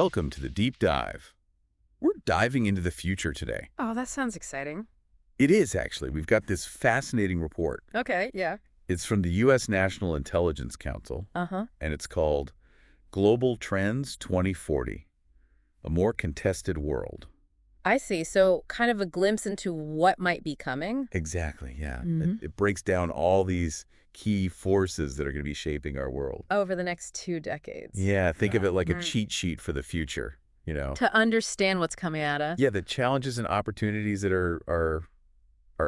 welcome to the Deep Dive. We're diving into the future today. Oh, that sounds exciting. It is, actually. We've got this fascinating report. Okay, yeah. It's from the U.S. National Intelligence Council, Uh-huh. and it's called Global Trends 2040, A More Contested World. I see. So kind of a glimpse into what might be coming. Exactly, yeah. Mhm. It breaks down all these key forces that are going to be shaping our world. Over the next 2 decades. Yeah, think of it like a Mhm. cheat sheet for the future, you know? To understand what's coming at us. Yeah, the challenges and opportunities that are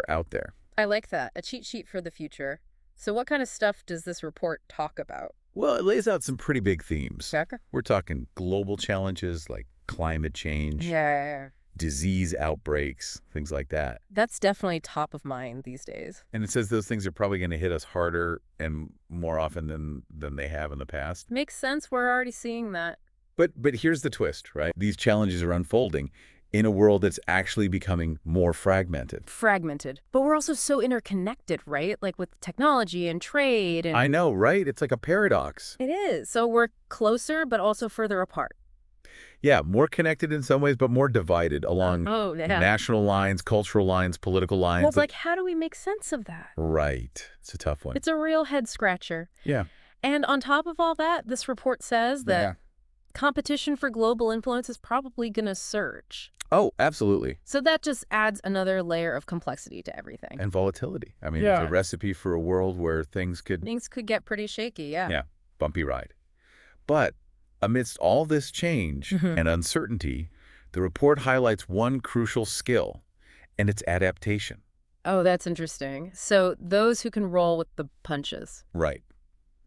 out there. I like that. A cheat sheet for the future. So what kind of stuff does this report talk about? Well, it lays out some pretty big themes. Checker? We're talking global challenges like climate change, Yeah. disease outbreaks, things like that. That's definitely top of mind these days. And it says those things are probably going to hit us harder and more often than they have in the past. Makes sense. We're already seeing that. But here's the twist, right? These challenges are unfolding in a world that's actually becoming more fragmented. Fragmented. But we're also so interconnected, right? Like with technology and trade and... I know, right? It's like a paradox. It is. So we're closer, but also further apart. Yeah, more connected in some ways, but more divided along national lines, cultural lines, political lines. Well, it's like, how do we make sense of that? Right. It's a tough one. It's a real head scratcher. Yeah. And on top of all that, this report says that competition for global influence is probably going to surge. Oh, absolutely. So that just adds another layer of complexity to everything. And volatility. I mean, it's a recipe for a world where things could get pretty shaky, yeah. Yeah, bumpy ride. But amidst all this change and uncertainty, the report highlights one crucial skill, and it's adaptation. Oh, that's interesting. So those who can roll with the punches. Right.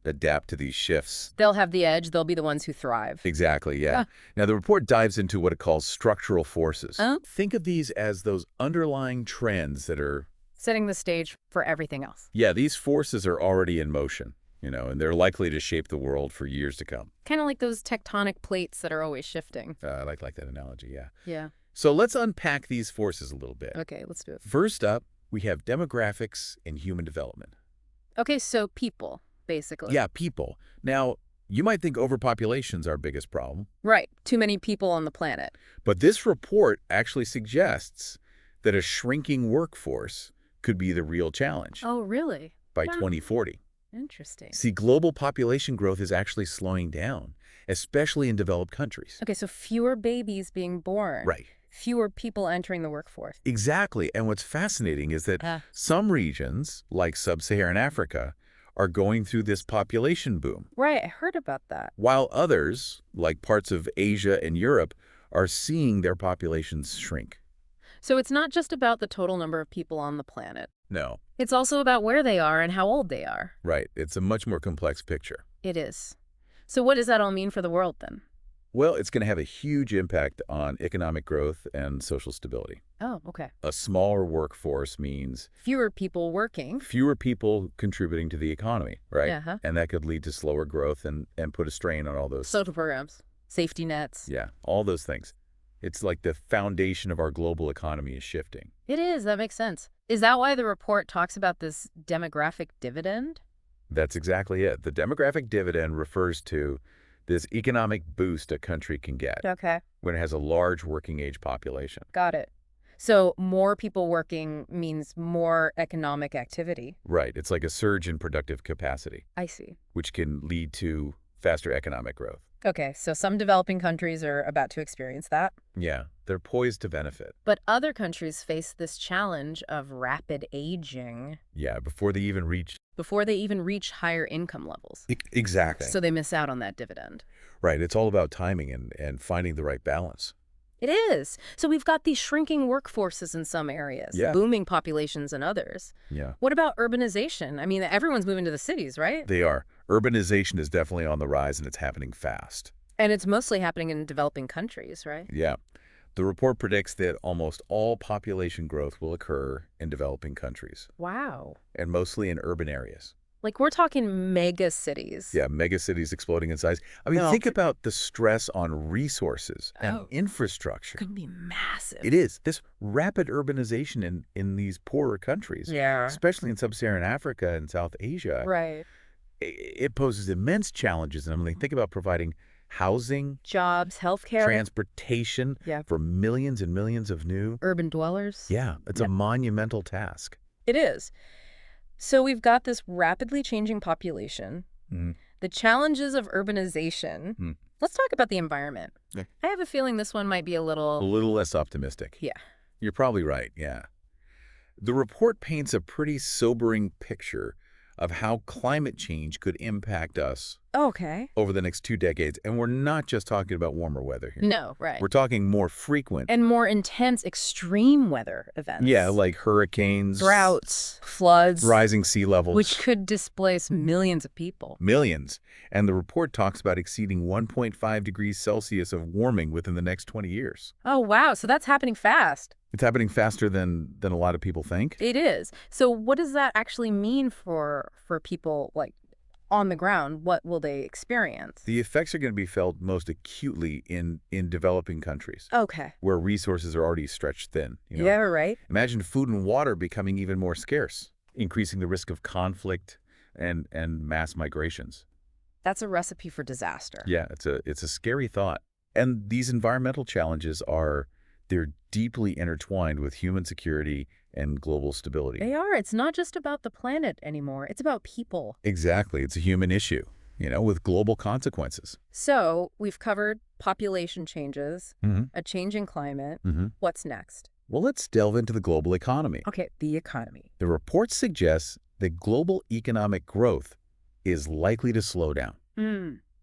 Adapt to these shifts. They'll have the edge. They'll be the ones who thrive. Exactly, yeah. Now, the report dives into what it calls structural forces. Oh. Think of these as those underlying trends that are... setting the stage for everything else. Yeah, these forces are already in motion, you know, and they're likely to shape the world for years to come. Kind of like those tectonic plates that are always shifting. I like that analogy, yeah. Yeah. So let's unpack these forces a little bit. Okay, let's do it. First up, we have demographics and human development. Okay, so people, basically. Yeah, people. Now, you might think overpopulation's our biggest problem. Right. Too many people on the planet. But this report actually suggests that a shrinking workforce could be the real challenge. Oh, really? By 2040. Interesting. See, global population growth is actually slowing down, especially in developed countries. Okay, so fewer babies being born. Right. Fewer people entering the workforce. Exactly. And what's fascinating is that some regions, like sub-Saharan Africa, are going through this population boom. Right, I heard about that. While others, like parts of Asia and Europe, are seeing their populations shrink. So it's not just about the total number of people on the planet. No. It's also about where they are and how old they are. Right. It's a much more complex picture. It is. So what does that all mean for the world then? Well, it's going to have a huge impact on economic growth and social stability. Oh, okay. A smaller workforce means fewer people working. Fewer people contributing to the economy, right? Yeah. And that could lead to slower growth and put a strain on all those. Social programs, safety nets. Yeah, all those things. It's like the foundation of our global economy is shifting. It is. That makes sense. Is that why the report talks about this demographic dividend? That's exactly it. The demographic dividend refers to this economic boost a country can get when it has a large working age population. Got it. So more people working means more economic activity. Right. It's like a surge in productive capacity. I see. Which can lead to faster economic growth. Okay, so some developing countries are about to experience that. Yeah, they're poised to benefit. But other countries face this challenge of rapid aging. Yeah, before they even reach higher income levels. Exactly. So they miss out on that dividend. Right, it's all about timing and finding the right balance. It is. So we've got these shrinking workforces in some areas, booming populations in others. Yeah. What about urbanization? I mean, everyone's moving to the cities, right? They are. Urbanization is definitely on the rise, and it's happening fast. And it's mostly happening in developing countries, right? Yeah. The report predicts that almost all population growth will occur in developing countries. Wow. And mostly in urban areas. Like, we're talking mega cities. Yeah, mega cities exploding in size. I mean, think about the stress on resources and infrastructure. It could be massive. It is. This rapid urbanization in these poorer countries, especially in sub-Saharan Africa and South Asia, right? it poses immense challenges. And I mean, think about providing housing, Jobs, healthcare. transportation Yeah. for millions and millions of new. Urban dwellers. Yeah, it's a monumental task. It is. So we've got this rapidly changing population, Mhm. the challenges of urbanization. Hmm. Let's talk about the environment. Okay. I have a feeling this one might be a A little... little less optimistic. Yeah. You're probably right, yeah. The report paints a pretty sobering picture of how climate change could impact us Okay. over the next 2 decades. And we're not just talking about warmer weather here. No, right. We're talking more frequent. And more intense extreme weather events. Yeah, like hurricanes. Droughts, floods. Rising sea levels. Which could displace millions of people. Millions. And the report talks about exceeding 1.5 degrees Celsius of warming within the next 20 years. Oh, wow. So that's happening fast. It's happening faster than a lot of people think. It is. So what does that actually mean for people, like, on the ground? What will they experience? The effects are going to be felt most acutely in developing countries, Okay. where resources are already stretched thin. Yeah, right. Imagine food and water becoming even more scarce, increasing the risk of conflict and mass migrations. That's a recipe for disaster. Yeah, it's a scary thought. And these environmental challenges they're deeply intertwined with human security and global stability. They are. It's not just about the planet anymore. It's about people. Exactly. It's a human issue, with global consequences. So we've covered population changes, Mm-hmm. a changing climate. Mm-hmm. What's next? Well, let's delve into the global economy. Okay, the economy. The report suggests that global economic growth is likely to slow down.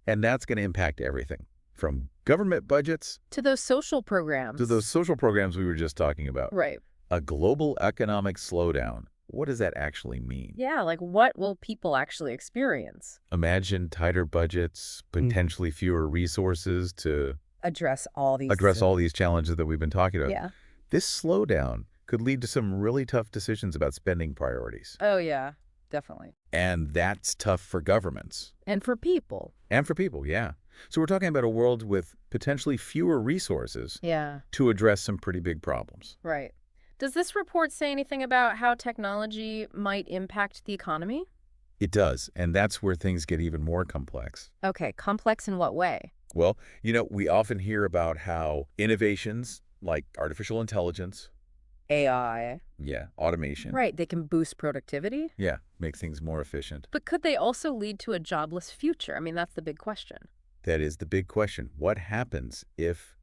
And that's going to impact everything, from government budgets To those social programs. to those social programs we were just talking about. Right. A global economic slowdown. What does that actually mean? Yeah, like what will people actually experience? Imagine tighter budgets, potentially fewer resources to Address all these... address all these challenges that we've been talking about. Yeah. This slowdown could lead to some really tough decisions about spending priorities. Oh, yeah, definitely. And that's tough for governments. And for people. And for people, yeah. So we're talking about a world with potentially fewer resources Yeah, to address some pretty big problems. right. Does this report say anything about how technology might impact the economy? It does, and that's where things get even more complex. Okay, complex in what way? Well, we often hear about how innovations like artificial intelligence, AI. automation, Right, they can boost productivity. make things more efficient. But could they also lead to a jobless future? I mean, that's the big question. That is the big question. What happens if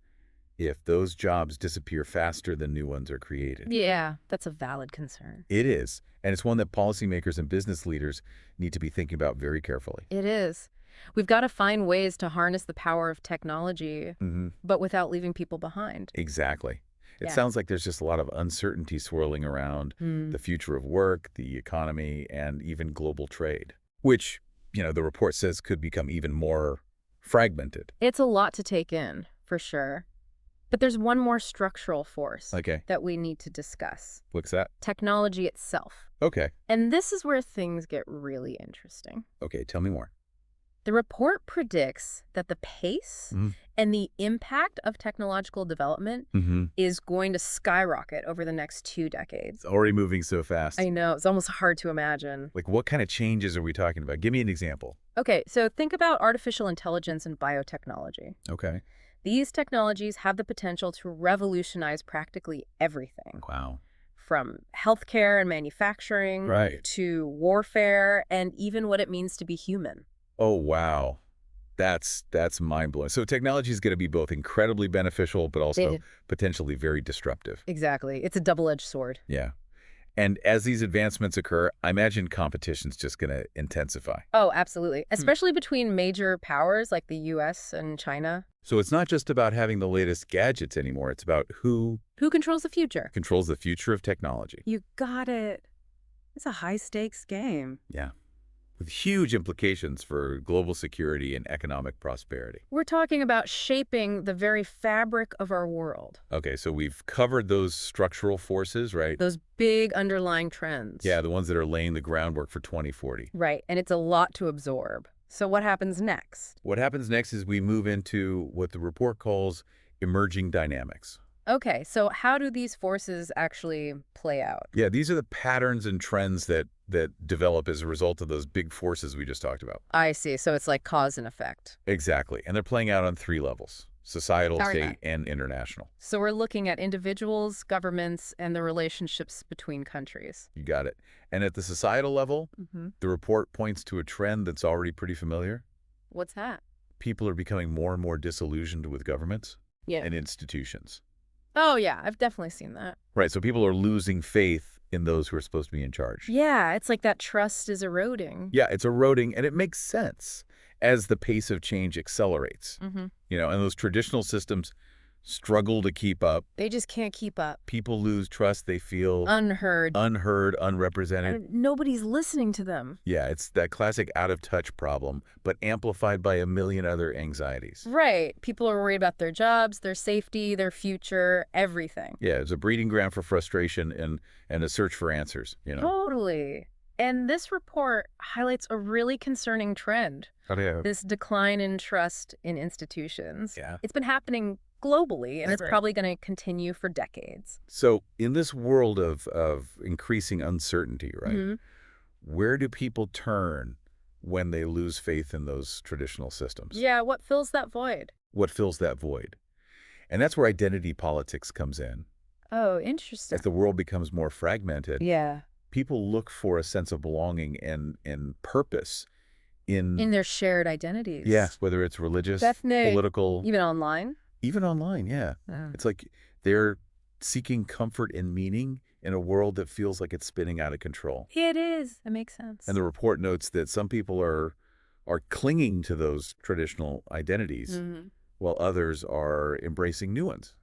those jobs disappear faster than new ones are created? Yeah, that's a valid concern. It is, and it's one that policymakers and business leaders need to be thinking about very carefully. It is. We've got to find ways to harness the power of technology, Mm-hmm. but without leaving people behind. Exactly. It Yeah. sounds like there's just a lot of uncertainty swirling around the future of work, the economy, and even global trade, which, the report says could become even more fragmented. It's a lot to take in, for sure. But there's one more structural force Okay. that we need to discuss. What's that? Technology itself. Okay. And this is where things get really interesting. Okay, tell me more. The report predicts that the pace and the impact of technological development Mm-hmm. is going to skyrocket over the next 2 decades. It's already moving so fast. I know, it's almost hard to imagine. Like, what kind of changes are we talking about? Give me an example. Okay, so think about artificial intelligence and biotechnology. Okay. These technologies have the potential to revolutionize practically everything, Wow. from healthcare and manufacturing Right. to warfare and even what it means to be human. Oh, wow. That's mind-blowing. So technology is going to be both incredibly beneficial, but also potentially very disruptive. Exactly. It's a double-edged sword. Yeah. And as these advancements occur, I imagine competition's just going to intensify. Oh, absolutely. Especially between major powers like the US and China. So it's not just about having the latest gadgets anymore. It's about who Who controls the future? controls the future of technology. You got it. It's a high-stakes game. Yeah. With huge implications for global security and economic prosperity. We're talking about shaping the very fabric of our world. Okay, so we've covered those structural forces, right? Those big underlying trends. Yeah, the ones that are laying the groundwork for 2040. Right, and it's a lot to absorb. So what happens next? What happens next is we move into what the report calls emerging dynamics. Okay, so how do these forces actually play out? Yeah, these are the patterns and trends that develop as a result of those big forces we just talked about. I see. So it's like cause and effect. Exactly. And they're playing out on 3 levels: societal, All right. state, and international. So we're looking at individuals, governments, and the relationships between countries. You got it. And at the societal level, Mm-hmm. the report points to a trend that's already pretty familiar. What's that? People are becoming more and more disillusioned with governments Yeah. and institutions. Oh, yeah, I've definitely seen that. Right, so people are losing faith in those who are supposed to be in charge. Yeah, it's like that trust is eroding. Yeah, it's eroding, and it makes sense as the pace of change accelerates. Mm-hmm. And those traditional systems struggle to keep up. They just can't keep up. People lose trust. They feel Unheard. unrepresented. And nobody's listening to them. Yeah, it's that classic out-of-touch problem, but amplified by a million other anxieties. Right. People are worried about their jobs, their safety, their future, everything. Yeah, it's a breeding ground for frustration and a search for answers. Totally. And this report highlights a really concerning trend. This decline in trust in institutions. Yeah. It's been happening globally, and That's it's right. probably going to continue for decades. So in this world of increasing uncertainty, right, Mhm. where do people turn when they lose faith in those traditional systems? Yeah, what fills that void? What fills that void? And that's where identity politics comes in. Oh, interesting. As the world becomes more fragmented, Yeah. people look for a sense of belonging and purpose In their shared identities. yeah, whether it's religious, Definitely. political, Even online? even online, yeah. Oh. It's like they're seeking comfort and meaning in a world that feels like it's spinning out of control. It is. That makes sense. And the report notes that some people are clinging to those traditional identities, Mhm. while others are embracing new ones,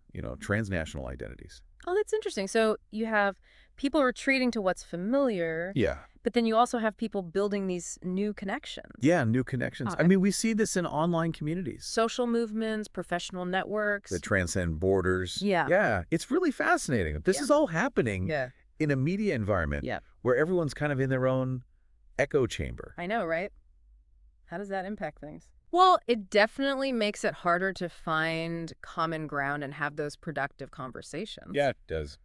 transnational identities. Oh, that's interesting. So you have people retreating to what's familiar, Yeah. but then you also have people building these new connections. Yeah, new connections. I Okay. mean, we see this in online communities Social movements, professional networks. that transcend borders. Yeah. Yeah, it's really fascinating. This Yeah. is all happening Yeah. in a media environment Yeah. where everyone's kind of in their own echo chamber. I know, right? How does that impact things? Well, it definitely makes it harder to find common ground and have those productive conversations. Yeah, it does.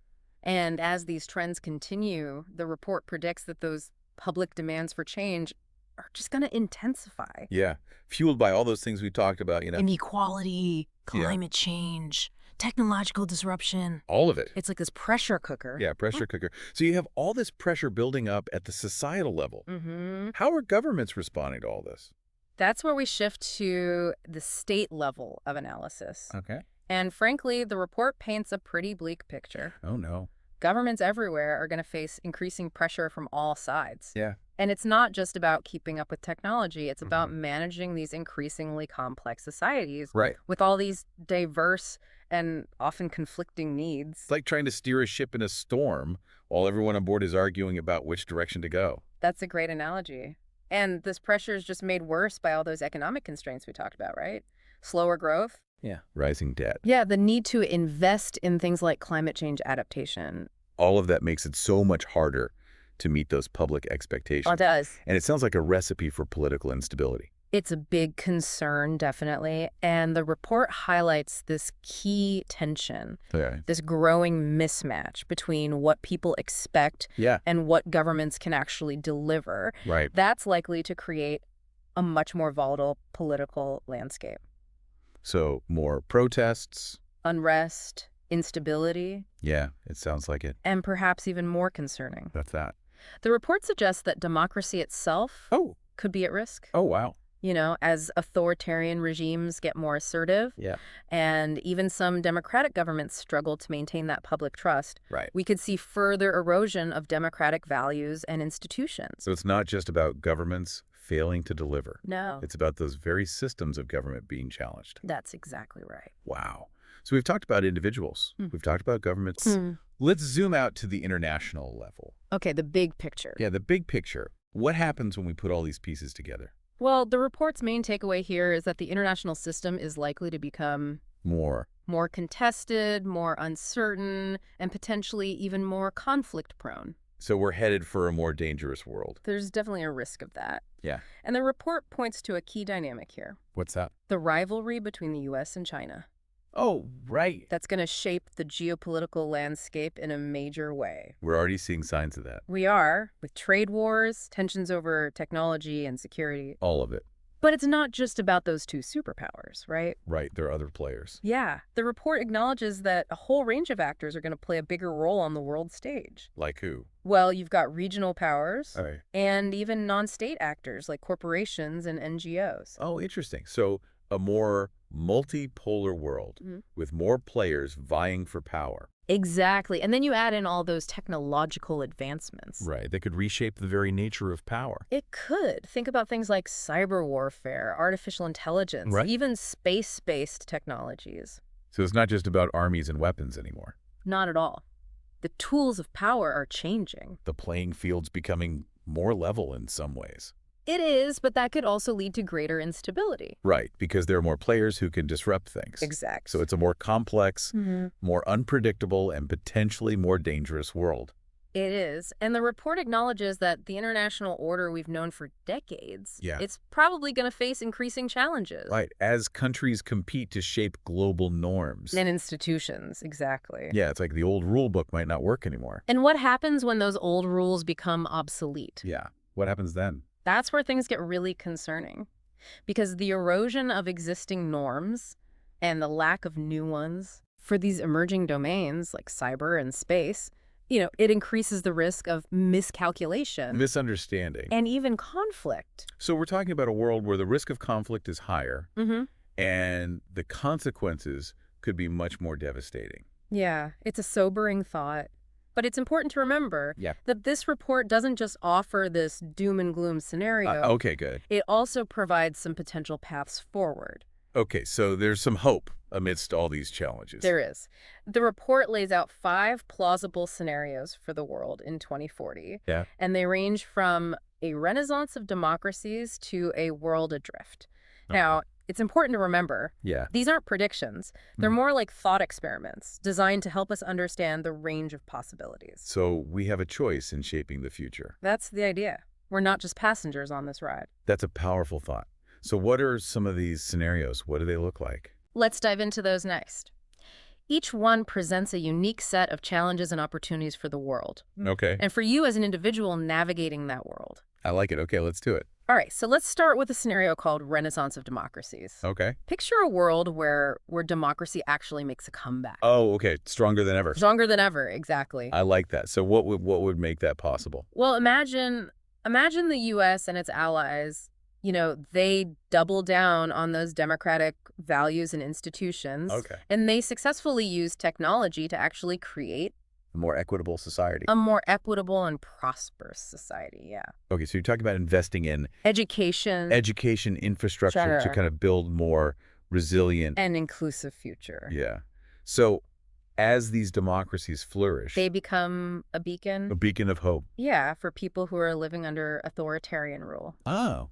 And as these trends continue, the report predicts that those public demands for change are just going to intensify. Yeah, fueled by all those things we talked about, Inequality, Yeah. climate change, technological disruption. all of it. It's like this pressure cooker. Yeah, pressure cooker. So you have all this pressure building up at the societal level. Mm-hmm. How are governments responding to all this? That's where we shift to the state level of analysis. Okay. And frankly, the report paints a pretty bleak picture. Oh, no. Governments everywhere are going to face increasing pressure from all sides. Yeah. And it's not just about keeping up with technology. It's about Mhm. managing these increasingly complex societies Right. with all these diverse and often conflicting needs. It's like trying to steer a ship in a storm while everyone on board is arguing about which direction to go. That's a great analogy. And this pressure is just made worse by all those economic constraints we talked about, right? Slower growth. Yeah. Rising debt. Yeah, the need to invest in things like climate change adaptation. All of that makes it so much harder to meet those public expectations. Well, it does. And it sounds like a recipe for political instability. It's a big concern, definitely. And the report highlights this key tension, Okay. this growing mismatch between what people expect Yeah. and what governments can actually deliver. Right. That's likely to create a much more volatile political landscape. So more protests. Unrest, instability, Yeah, it sounds like it. and perhaps even more concerning. That's that. The report suggests that democracy itself Oh. could be at risk. Oh, wow. As authoritarian regimes get more assertive, Yeah. and even some democratic governments struggle to maintain that public trust, Right. we could see further erosion of democratic values and institutions. So it's not just about governments failing to deliver. No, It's about those very systems of government being challenged. that's exactly right. Wow. So we've talked about individuals. Mm. We've talked about governments. Let's zoom out to the international level. Okay, the big picture. Yeah, the big picture. What happens when we put all these pieces together? Well, the report's main takeaway here is that the international system is likely to become More. more contested, more uncertain, and potentially even more conflict-prone. So we're headed for a more dangerous world. There's definitely a risk of that. Yeah. And the report points to a key dynamic here, What's that? the rivalry between the U.S. and China. Oh, right. that's going to shape the geopolitical landscape in a major way. We're already seeing signs of that. We are, with trade wars, tensions over technology and security. All of it. But it's not just about those two superpowers, right? Right. There are other players. Yeah. The report acknowledges that a whole range of actors are going to play a bigger role on the world stage. Like who? Well, you've got regional powers All right. and even non-state actors like corporations and NGOs. Oh, interesting. So a more multipolar world with more players vying for power. Exactly. And then you add in all those technological advancements. Right. That could reshape the very nature of power. It could. Think about things like cyber warfare, artificial intelligence, Right. even space-based technologies. So it's not just about armies and weapons anymore. Not at all. The tools of power are changing. The playing field's becoming more level in some ways. It is, but that could also lead to greater instability. Right, because there are more players who can disrupt things. Exactly. So it's a more complex, more unpredictable, and potentially more dangerous world. It is. And the report acknowledges that the international order we've known for decades, it's probably going to face increasing challenges. Right, as countries compete to shape global norms. And institutions, exactly. Yeah, it's like the old rule book might not work anymore. And what happens when those old rules become obsolete? Yeah, what happens then? That's where things get really concerning. Because the erosion of existing norms and the lack of new ones for these emerging domains like cyber and space, it increases the risk of miscalculation. Misunderstanding. And even conflict. So we're talking about a world where the risk of conflict is higher and the consequences could be much more devastating. Yeah, it's a sobering thought. But it's important to remember that this report doesn't just offer this doom and gloom scenario. Okay, good. It also provides some potential paths forward. Okay, so there's some hope amidst all these challenges. There is. The report lays out 5 plausible scenarios for the world in 2040. Yeah. And they range from a renaissance of democracies to a world adrift. Okay. Now, it's important to remember, these aren't predictions. They're more like thought experiments designed to help us understand the range of possibilities. So we have a choice in shaping the future. That's the idea. We're not just passengers on this ride. That's a powerful thought. So what are some of these scenarios? What do they look like? Let's dive into those next. Each one presents a unique set of challenges and opportunities for the world. Okay. And for you as an individual navigating that world. I like it. Okay, let's do it. All right, so let's start with a scenario called Renaissance of Democracies. Okay. Picture a world where democracy actually makes a comeback. Oh, okay. Stronger than ever. Stronger than ever, exactly. I like that. So what would make that possible? Well, imagine the U.S. and its allies, they double down on those democratic values and institutions. Okay. And they successfully use technology to actually create A more equitable society. a more equitable and prosperous society, yeah. Okay, so you're talking about investing in Education infrastructure to Sure. kind of build more resilient. and inclusive future. Yeah. So as these democracies flourish, They become a a beacon, beacon of hope. yeah, for people who are living under authoritarian rule. Oh.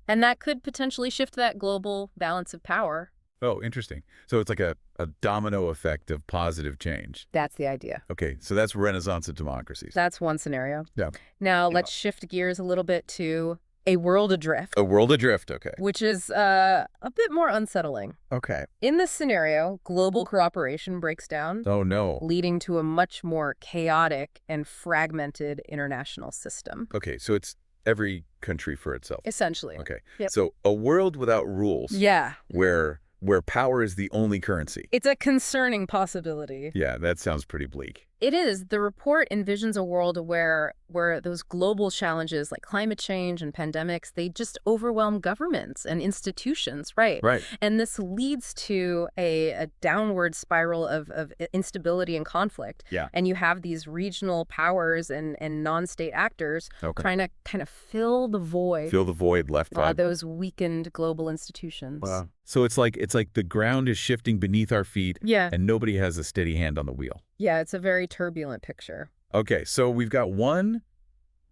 And that could potentially shift that global balance of power. Oh, interesting. So it's like a domino effect of positive change. That's the idea. Okay, so that's Renaissance of democracies. That's one scenario. Yeah. Now, let's shift gears a little bit to a world adrift, A world adrift, okay. which is a bit more unsettling. Okay. In this scenario, global cooperation breaks down, Oh, no. leading to a much more chaotic and fragmented international system. Okay, so it's every country for itself. Essentially. Okay. Yep. So a world without rules Yeah. where power is the only currency. It's a concerning possibility. Yeah, that sounds pretty bleak. It is. The report envisions a world where those global challenges like climate change and pandemics, they just overwhelm governments and institutions, right? Right. And this leads to a downward spiral of instability and conflict. Yeah. And you have these regional powers and non-state actors Okay. trying to kind of fill the void, Fill the void left by. those weakened global institutions. Wow. So it's like the ground is shifting beneath our feet Yeah. and nobody has a steady hand on the wheel. Yeah, it's a very turbulent picture. Okay, so we've got one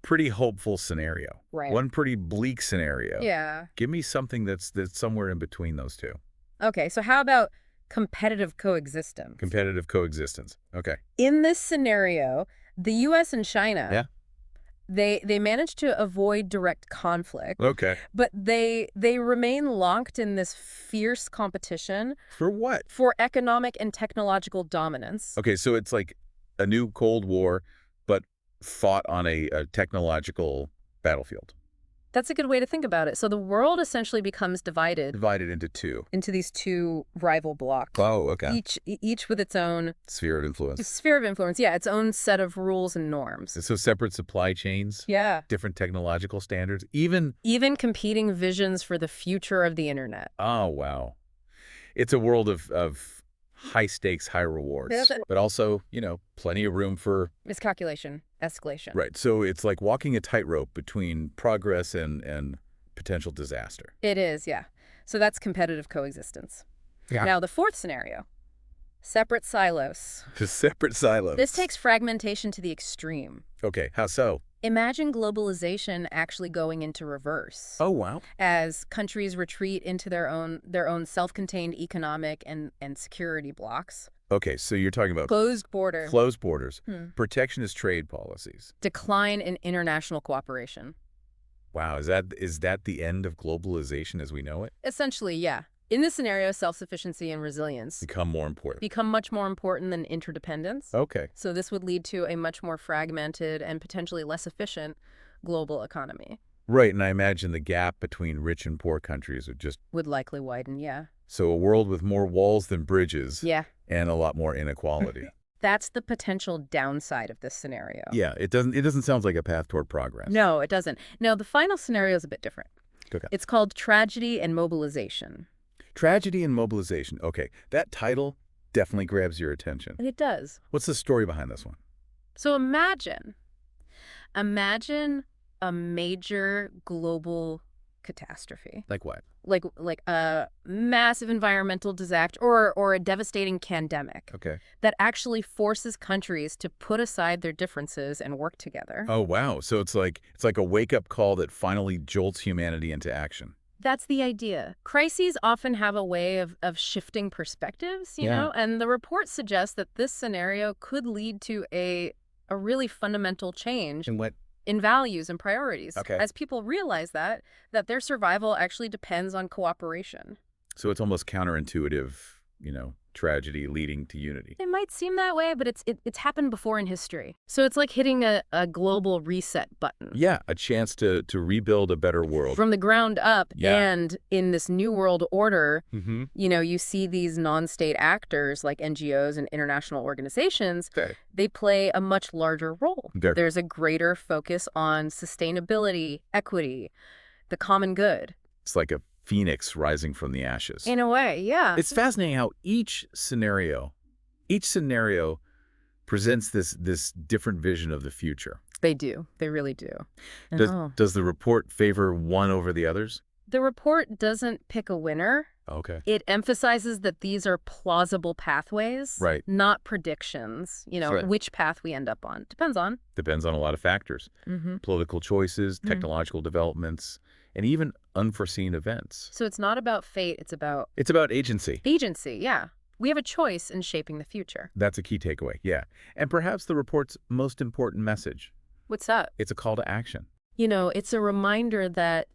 pretty hopeful scenario. Right. One pretty bleak scenario. Yeah. Give me something that's somewhere in between those two. Okay, so how about competitive coexistence? Competitive coexistence. Okay. In this scenario, the U.S. and China, Yeah. They manage to avoid direct conflict, Okay. but they remain locked in this fierce competition For what? for economic and technological dominance. Okay, so it's like a new Cold War, but fought on a technological battlefield. That's a good way to think about it. So the world essentially becomes divided Divided into two. into these two rival blocks. Oh, okay. Each with its own Sphere of influence. sphere of influence. Yeah, its own set of rules and norms. So separate supply chains, Yeah. different technological standards, even... Even competing visions for the future of the internet. Oh, wow. It's a world of high stakes, high rewards, Yeah, but also, plenty of room for... Miscalculation, escalation. Right. So it's like walking a tightrope between progress and potential disaster. It is, yeah. So that's competitive coexistence. Yeah. Now, the fourth scenario, separate silos. Separate silos. This takes fragmentation to the extreme. Okay. How so? Imagine globalization actually going into reverse. Oh, wow. As countries retreat into their own self-contained economic and security blocks. Okay. So you're talking about Closed border. closed borders, protectionist trade policies. Decline in international cooperation. Wow. Is that the end of globalization as we know it? Essentially, yeah. In this scenario, self-sufficiency and resilience Become more important. become much more important than interdependence. Okay. So this would lead to a much more fragmented and potentially less efficient global economy. Right. And I imagine the gap between rich and poor countries Would likely widen, yeah. So a world with more walls than bridges. Yeah. And a lot more inequality. That's the potential downside of this scenario. Yeah. It doesn't sound like a path toward progress. No, it doesn't. No, the final scenario is a bit different. Okay. It's called tragedy and mobilization. Tragedy and mobilization. Okay. That title definitely grabs your attention. And it does. What's the story behind this one? So imagine a major global catastrophe. Like what? Like a massive environmental disaster or a devastating pandemic Okay. that actually forces countries to put aside their differences and work together. Oh, wow. So it's like a wake-up call that finally jolts humanity into action. That's the idea. Crises often have a way of shifting perspectives, you know, and the report suggests that this scenario could lead to a really fundamental change And what? in values and priorities. Okay. As people realize that their survival actually depends on cooperation. So it's almost counterintuitive, tragedy leading to unity. It might seem that way, but it's happened before in history. So it's like hitting a global reset button. Yeah, a chance to rebuild a better world. From the ground up. Yeah. And in this new world order, Mm-hmm. you see these non-state actors like NGOs and international organizations. Okay. They play a much larger role. Okay. There's a greater focus on sustainability, equity, the common good. It's like a phoenix rising from the ashes. In a way, yeah. It's fascinating how each scenario presents this different vision of the future. They do. They really do. Does the report favor one over the others? The report doesn't pick a winner. Okay. It emphasizes that these are plausible pathways, Right. not predictions. Right. Which path we end up on. Depends on. Depends on a lot of factors. Mm-hmm. Political choices, technological developments, and even unforeseen events. So it's not about fate. It's about agency. agency, yeah. We have a choice in shaping the future. That's a key takeaway, yeah. And perhaps the report's most important message. What's up? It's a call to action. It's a reminder that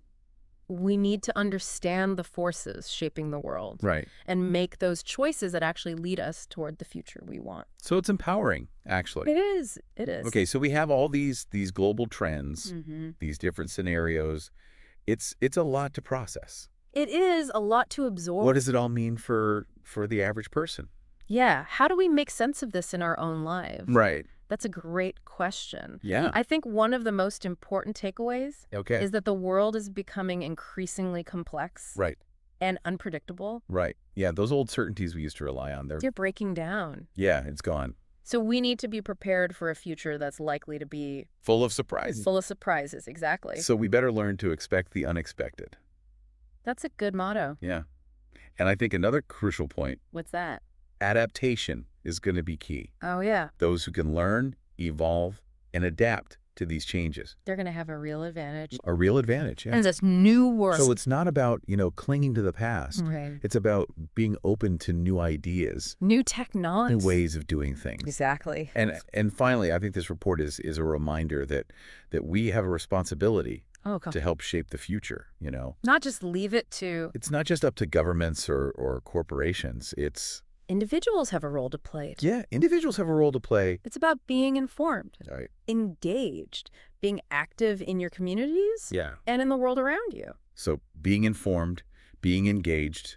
we need to understand the forces shaping the world. Right. And make those choices that actually lead us toward the future we want. So it's empowering, actually. It is. It is. Okay, so we have all these global trends, these different scenarios. It's a lot to process. It is a lot to absorb. What does it all mean for the average person? Yeah. How do we make sense of this in our own lives? Right. That's a great question. Yeah. I think one of the most important takeaways Okay. is that the world is becoming increasingly complex Right. and unpredictable. Right. Yeah, those old certainties we used to rely on, They're breaking down. yeah, it's gone. So we need to be prepared for a future that's likely to be Full of surprises. full of surprises. Exactly. So we better learn to expect the unexpected. That's a good motto. Yeah. And I think another crucial point, What's that? adaptation is going to be key. Oh, yeah. Those who can learn, evolve, and adapt to these changes. They're going to have a real advantage. A real advantage, yeah. And this new world. So it's not about, clinging to the past. Right. It's about being open to new ideas, New technology. new ways of doing things. Exactly. And finally, I think this report is a reminder that we have a responsibility to help shape the future, Not just leave it to... It's not just up to governments or corporations. It's... Individuals have a role to play. Yeah, individuals have a role to play. It's about being informed, Right. engaged, being active in your communities and in the world around you. So being informed, being engaged,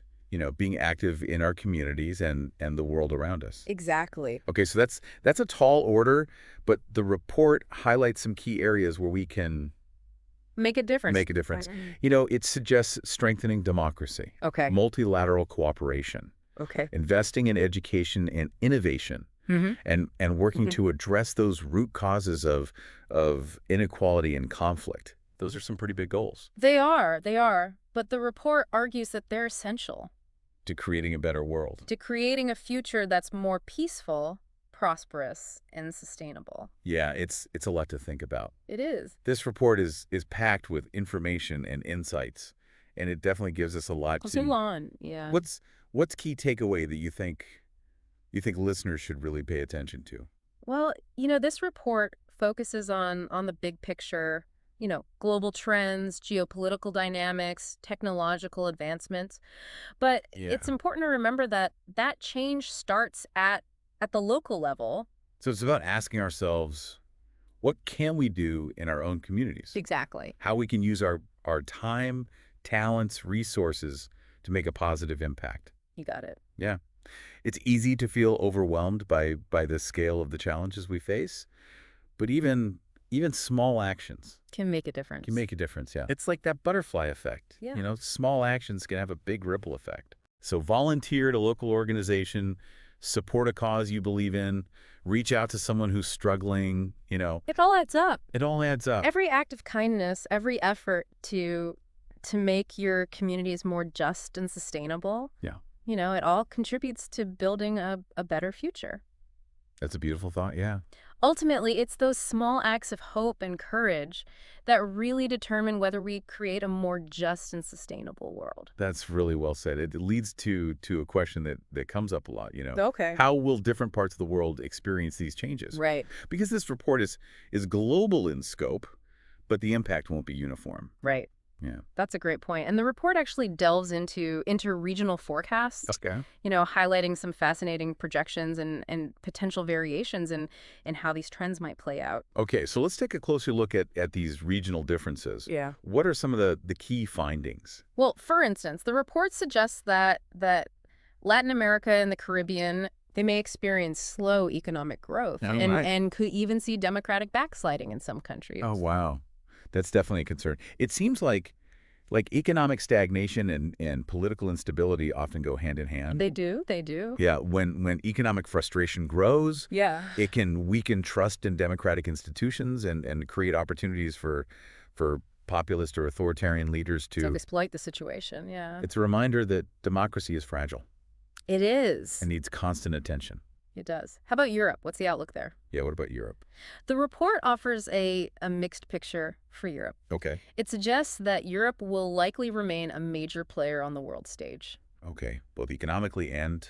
being active in our communities and the world around us. Exactly. Okay, so that's a tall order, but the report highlights some key areas where we can make a difference. Right. It suggests strengthening democracy. Okay. Multilateral cooperation. Okay. Investing in education and innovation. And working to address those root causes of inequality and conflict. Those are some pretty big goals. They are. But the report argues that they're essential. To creating a better world. To creating a future that's more peaceful, prosperous, and sustainable. Yeah, it's a lot to think about. It is. This report is packed with information and insights, and it definitely gives us a lot to... Yeah. What's key takeaway that you think listeners should really pay attention to? Well, this report focuses on the big picture, global trends, geopolitical dynamics, technological advancements. But it's important to remember that change starts at the local level. So it's about asking ourselves, what can we do in our own communities? Exactly. How we can use our time, talents, resources to make a positive impact. You got it. Yeah. It's easy to feel overwhelmed by the scale of the challenges we face, but even small actions can make a difference. Yeah. It's like that butterfly effect. Yeah. Small actions can have a big ripple effect. So volunteer at a local organization, support a cause you believe in, reach out to someone who's struggling, It all adds up. Every act of kindness, every effort to make your communities more just and sustainable. Yeah. It all contributes to building a better future. That's a beautiful thought, yeah. Ultimately, it's those small acts of hope and courage that really determine whether we create a more just and sustainable world. That's really well said. It leads to a question that comes up a lot, Okay. How will different parts of the world experience these changes? Right. Because this report is global in scope, but the impact won't be uniform. Right. Yeah. That's a great point. And the report actually delves into regional forecasts, Okay. Highlighting some fascinating projections and potential variations in how these trends might play out. Okay, so let's take a closer look at these regional differences. Yeah. What are some of the key findings? Well, for instance, the report suggests that Latin America and the Caribbean, they may experience slow economic growth and could even see democratic backsliding in some countries. Oh, wow. That's definitely a concern. It seems like economic stagnation and political instability often go hand in hand. They do. Yeah, when economic frustration grows, it can weaken trust in democratic institutions and create opportunities for populist or authoritarian leaders to exploit the situation. Yeah. It's a reminder that democracy is fragile. It is. And needs constant attention. It does. How about Europe? What's the outlook there? Yeah, what about Europe? The report offers a mixed picture for Europe. Okay. It suggests that Europe will likely remain a major player on the world stage. Okay, both economically and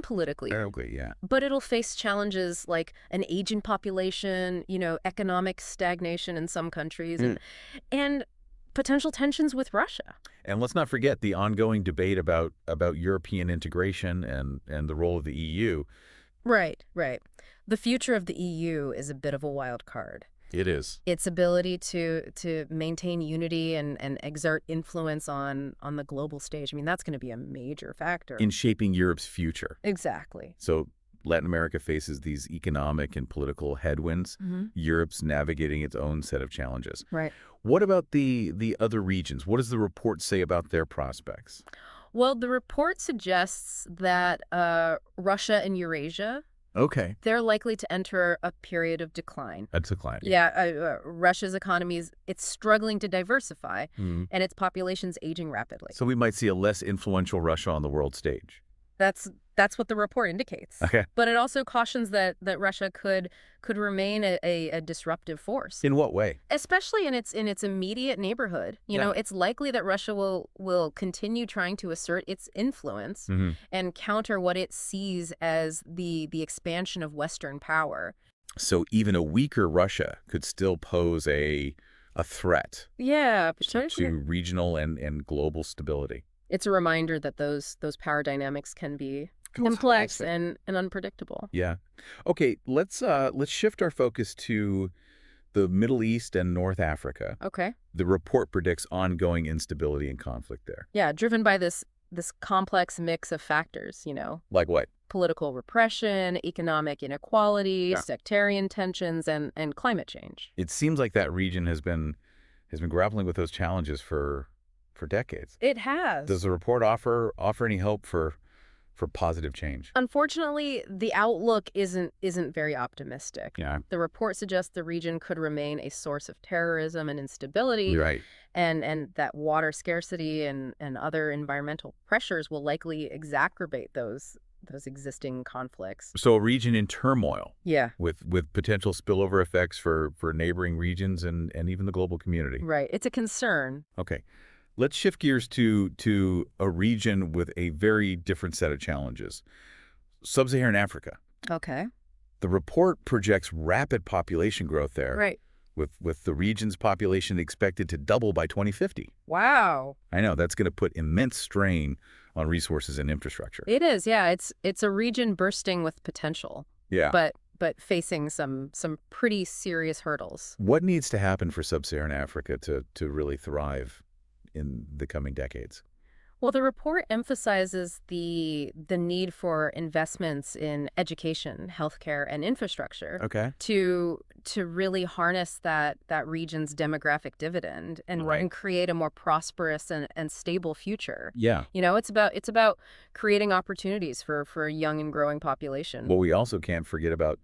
politically. Okay, yeah. But it'll face challenges like an aging population, economic stagnation in some countries, and potential tensions with Russia. And let's not forget the ongoing debate about European integration and the role of the EU. Right. The future of the EU is a bit of a wild card. It is. Its ability to maintain unity and exert influence on the global stage, that's going to be a major factor. In shaping Europe's future. Exactly. So Latin America faces these economic and political headwinds. Europe's navigating its own set of challenges. Right. What about the other regions? What does the report say about their prospects? Well, the report suggests that Russia and Eurasia, they're likely to enter a period of decline. A decline. Yeah, Russia's economy it's struggling to diversify, and its population's aging rapidly. So we might see a less influential Russia on the world stage. That's what the report indicates. Okay. But it also cautions that Russia could remain a disruptive force. In what way? Especially in its immediate neighborhood. You know, it's likely that Russia will continue trying to assert its influence and counter what it sees as the expansion of Western power. So even a weaker Russia could still pose a threat to regional and global stability. It's a reminder that those power dynamics can be complex and unpredictable. Yeah. Okay, let's shift our focus to the Middle East and North Africa. Okay. The report predicts ongoing instability and conflict there. Yeah, driven by this complex mix of factors, you know. Like what? Political repression, economic inequality, sectarian tensions, and climate change. It seems like that region has been grappling with those challenges for decades. It has. Does the report offer any hope for positive change? Unfortunately, the outlook isn't very optimistic. Yeah. The report suggests the region could remain a source of terrorism and instability. Right. And that water scarcity and other environmental pressures will likely exacerbate those existing conflicts. So a region in turmoil. Yeah. With potential spillover effects for neighboring regions and even the global community. Right. It's a concern. Okay. Let's shift gears to a region with a very different set of challenges. Sub-Saharan Africa. Okay. The report projects rapid population growth there. Right. With the region's population expected to double by 2050. Wow. I know, that's going to put immense strain on resources and infrastructure. It is, yeah. It's a region bursting with potential. Yeah. But facing some pretty serious hurdles. What needs to happen for Sub-Saharan Africa to really thrive in the coming decades? Well, the report emphasizes the need for investments in education, healthcare, and infrastructure. Okay. To really harness that region's demographic dividend and create a more prosperous and stable future. Yeah. You know, it's about creating opportunities for a young and growing population. Well, we also can't forget about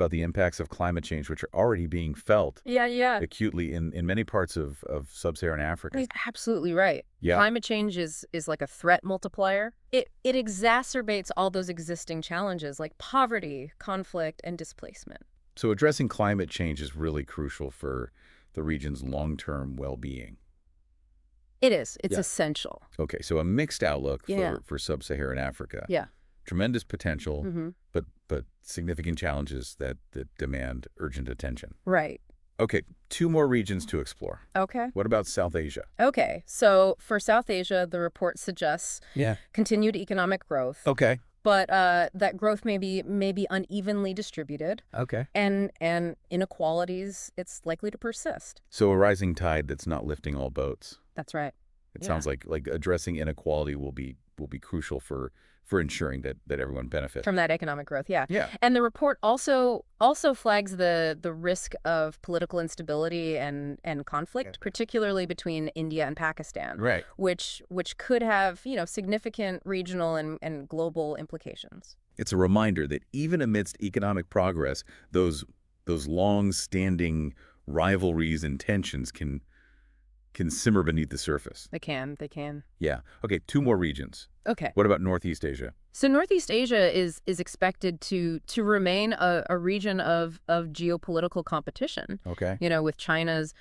the impacts of climate change, which are already being felt acutely in many parts of Sub-Saharan Africa. He's absolutely right. Yeah. Climate change is like a threat multiplier. It exacerbates all those existing challenges like poverty, conflict, and displacement. So addressing climate change is really crucial for the region's long-term well-being. It is. It's essential. Okay, so a mixed outlook for Sub-Saharan Africa. Yeah. Tremendous potential, but significant challenges that demand urgent attention. Right. Okay, 2 more regions to explore. Okay. What about South Asia? Okay, so for South Asia, the report suggests continued economic growth. Okay. But that growth may be unevenly distributed. Okay. And inequalities, it's likely to persist. So a rising tide that's not lifting all boats. That's right. It sounds like addressing inequality will be crucial for ensuring that everyone benefits from that economic growth. Yeah. Yeah. And the report also flags the risk of political instability and conflict, particularly between India and Pakistan. Right. Which could have, significant regional and global implications. It's a reminder that even amidst economic progress, those long-standing rivalries and tensions can simmer beneath the surface. They can. Yeah. Okay, 2 more regions. Okay. What about Northeast Asia? So Northeast Asia is expected to remain a region of geopolitical competition. Okay. You know, with China's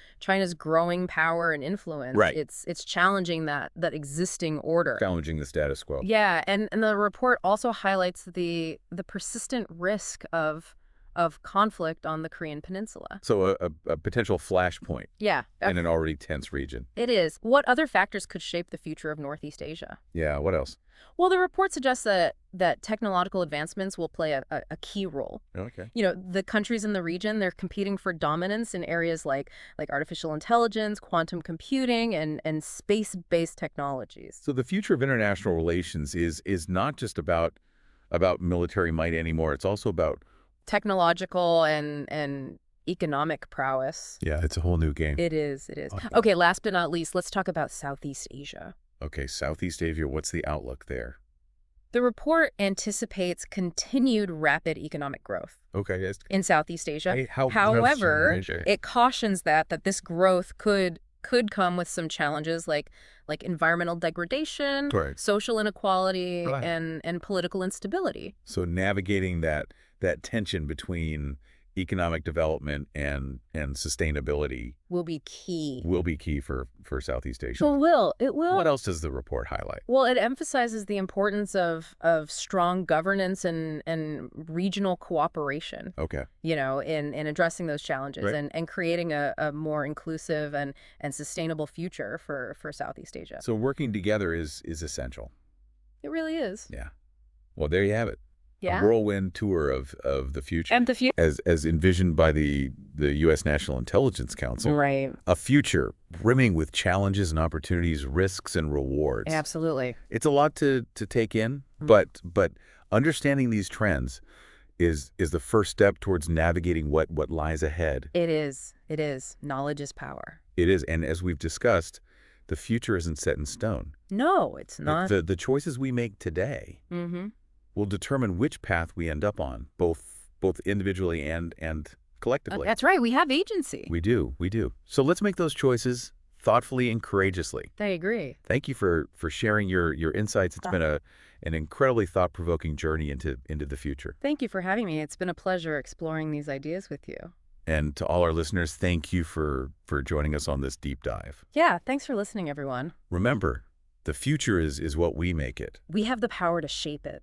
growing power and influence. Right. It's challenging that existing order. Challenging the status quo. Yeah, and the report also highlights the persistent risk of conflict on the Korean Peninsula. So a potential flashpoint. Yeah. In an already tense region. It is. What other factors could shape the future of Northeast Asia? Yeah, what else? Well, the report suggests that technological advancements will play a key role. Okay. You know, the countries in the region, they're competing for dominance in areas like artificial intelligence, quantum computing, and space-based technologies. So the future of international relations is not just about military might anymore. It's also about technological and economic prowess. Yeah, it's a whole new game. It is. Okay, last but not least, let's talk about Southeast Asia. Okay, Southeast Asia, what's the outlook there? The report anticipates continued rapid economic growth. Okay, yes. In Southeast Asia. However, it cautions that this growth could come with some challenges like like environmental degradation, Right. social inequality, Right. and political instability. So navigating that tension between economic development and sustainability Will be key. will be key for Southeast Asia. It will. What else does the report highlight? Well, it emphasizes the importance of strong governance and regional cooperation, Okay. in addressing those challenges Right. and creating a more inclusive and sustainable future for Southeast Asia. So working together is essential. It really is. Yeah. Well, there you have it. Yeah. A whirlwind tour of the future. And the future. As envisioned by the U.S. National Intelligence Council. Right. A future brimming with challenges and opportunities, risks and rewards. Absolutely. It's a lot to take in, but understanding these trends is the first step towards navigating what lies ahead. It is. It is. Knowledge is power. It is, and as we've discussed, the future isn't set in stone. No, it's not. The choices we make today will determine which path we end up on, both individually and collectively. That's right. We have agency. We do. So let's make those choices thoughtfully and courageously. I agree. Thank you for sharing your insights. It's been an incredibly thought-provoking journey into the future. Thank you for having me. It's been a pleasure exploring these ideas with you. And to all our listeners, thank you for joining us on this deep dive. Yeah, thanks for listening, everyone. Remember, the future is what we make it. We have the power to shape it.